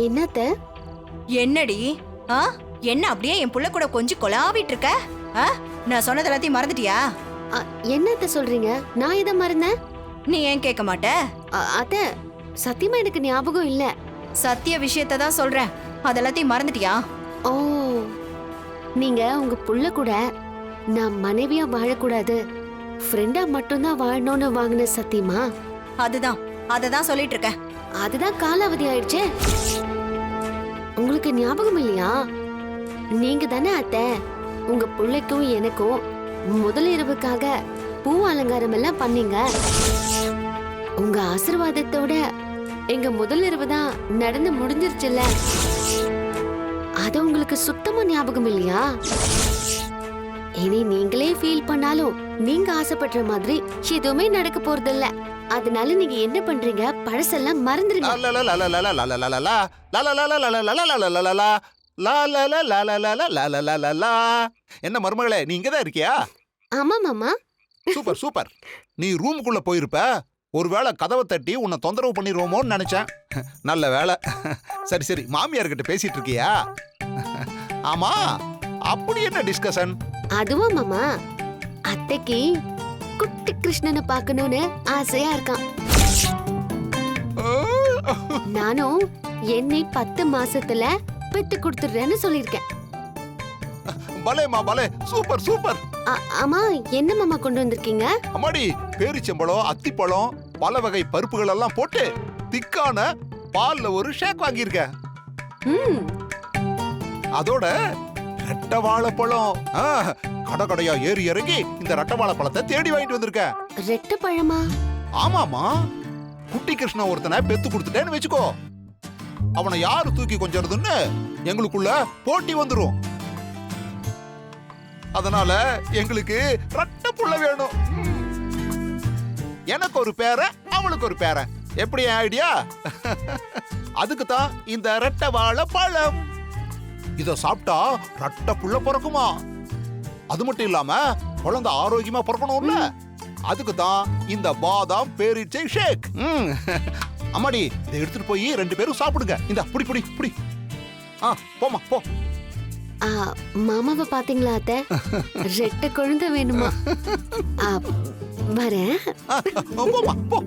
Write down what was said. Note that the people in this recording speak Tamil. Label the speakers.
Speaker 1: என்னத்த?
Speaker 2: என்னடி? என்ன அப்படியே என் புள்ள கூட கொஞ்சம் கொலாவிட்டு இருக்க? நான் சொன்னது எல்லாத்தையும் மறந்துட்டியா?
Speaker 1: என்னத்த சொல்றீங்க? நான் எதை மறந்தேன்?
Speaker 2: நீ ஏன் கேட்க மாட்ட?
Speaker 1: அத்த, சத்தியமா எனக்கு ஞாபகம் இல்ல.
Speaker 2: சத்திய விஷயத்தை தான் சொல்றேன். அதெல்லாத்தையும் மறந்துட்டியா?
Speaker 1: ஓ, நீங்க உங்க புள்ள கூட நான் மனைவியா வாழக்கூடாது, ஃப்ரெண்டா மட்டும்தான் வாழணும்னு வாங்கின சத்தியமா?
Speaker 2: அததான் சொல்லிட்டு இருக்கேன்.
Speaker 1: அதுதான் காலாவதி ஆயிடுச்சே. உங்களுக்கு ஞாபகம் இல்லையா? நீங்க தானே அத்தை உங்க பிள்ளைக்கும் எனக்கும் முதல் இரவுக்காக பூ அலங்காரம் எல்லாம் பண்ணீங்க. உங்க ஆசீர்வாதத்தோட எங்க முதல் இரவு தான் நடந்து முடிஞ்சிருச்சுல்ல. அது உங்களுக்கு சுத்தமா ஞாபகம் இல்லையா? இனி நீங்களே ஃபீல் பண்ணாலும் நீங்க ஆசைப்படுற மாதிரி எதுவுமே நடக்க போறது இல்ல. அதனால நீங்க என்ன பண்றீங்க? பழசெல்லாம் மறந்துருங்க.
Speaker 3: என்ன மருமகளே, நீ இங்கதான் இருக்கியா?
Speaker 1: ஆமா மாமா.
Speaker 3: Super super. நீ ரூமுக்குள்ள போயிருப்ப. ஒருவேளை கதவை தட்டி உன்னை தொந்தரவு பண்ணிடுவோமோன்னு நினைச்சேன். நல்ல வேலை. சரி சரி, மாமியார்கிட்ட பேசிட்டு இருக்கியா? ஆமா, அப்படி என்ன டிஸ்கஷன்?
Speaker 1: அதுவா மாமா, அத்தைக்கு குட்டி கிருஷ்ணனை பார்க்கணும்னு ஆசையா இருக்கான். நானும் என்னை 10 மாசத்துல பெத்து கொடுத்துடுறேன்னு சொல்லிருக்கேன்.
Speaker 3: பலேமா பலே, சூப்பர் சூப்பர்.
Speaker 1: ஆமா, என்ன மாமா கொண்டு வந்திருக்கீங்க?
Speaker 3: அம்மாடி, பேரிச்சம்பழம், அத்திப்பழம், பல வகை பருப்புகள் எல்லாம் போட்டு திக்கான பால்ல ஒரு ஷேக் வாங்கியிருக்கேன். அதோட ரெட்டை வாழைப்பழம். கடை கடையா ஏறி இறங்கி இந்த ரெட்டை வாழைப்பழத்தை தேடி வாங்கிட்டு வந்திருக்கேன்.
Speaker 1: ரெட்டை பழமா?
Speaker 3: ஆமாமா, குட்டி கிருஷ்ண ஒருத்தனை பெத்து கொடுத்துட்டேன்னு வச்சுக்கோ, அவனை யாரு தூக்கி கொஞ்சறதுன்னு எங்களுக்குள்ள போட்டி வந்துரும். அதனால எங்களுக்கு ரெட்டை புள்ள வேணும். எனக்கு ஒரு பேரன், அவளுக்கு ஒரு பேரன். எப்படி ஐடியா? அதுக்கு தான் இந்த ரெட்டை வாழைப்பழம். இத சாப்பிட்டா ரெட்டை புள்ள பிறக்குமா? அது மட்டும் இல்லாம குழந்தை ஆரோக்கியமா பிறக்கணும்ல, அதுக்கு தான் இந்த பாதாம் பேரீச்சை ஷேக். அம்மாடி, இதை எடுத்துட்டு போய் 2 பேரும் சாப்பிடுங்க. இந்த புடி புடி புடி. போமா போ.
Speaker 1: மாமாவை பாத்தீங்களா அத்தை? ரெட்டை குழந்தை வேணுமா? வரேன்.
Speaker 3: போமா போ.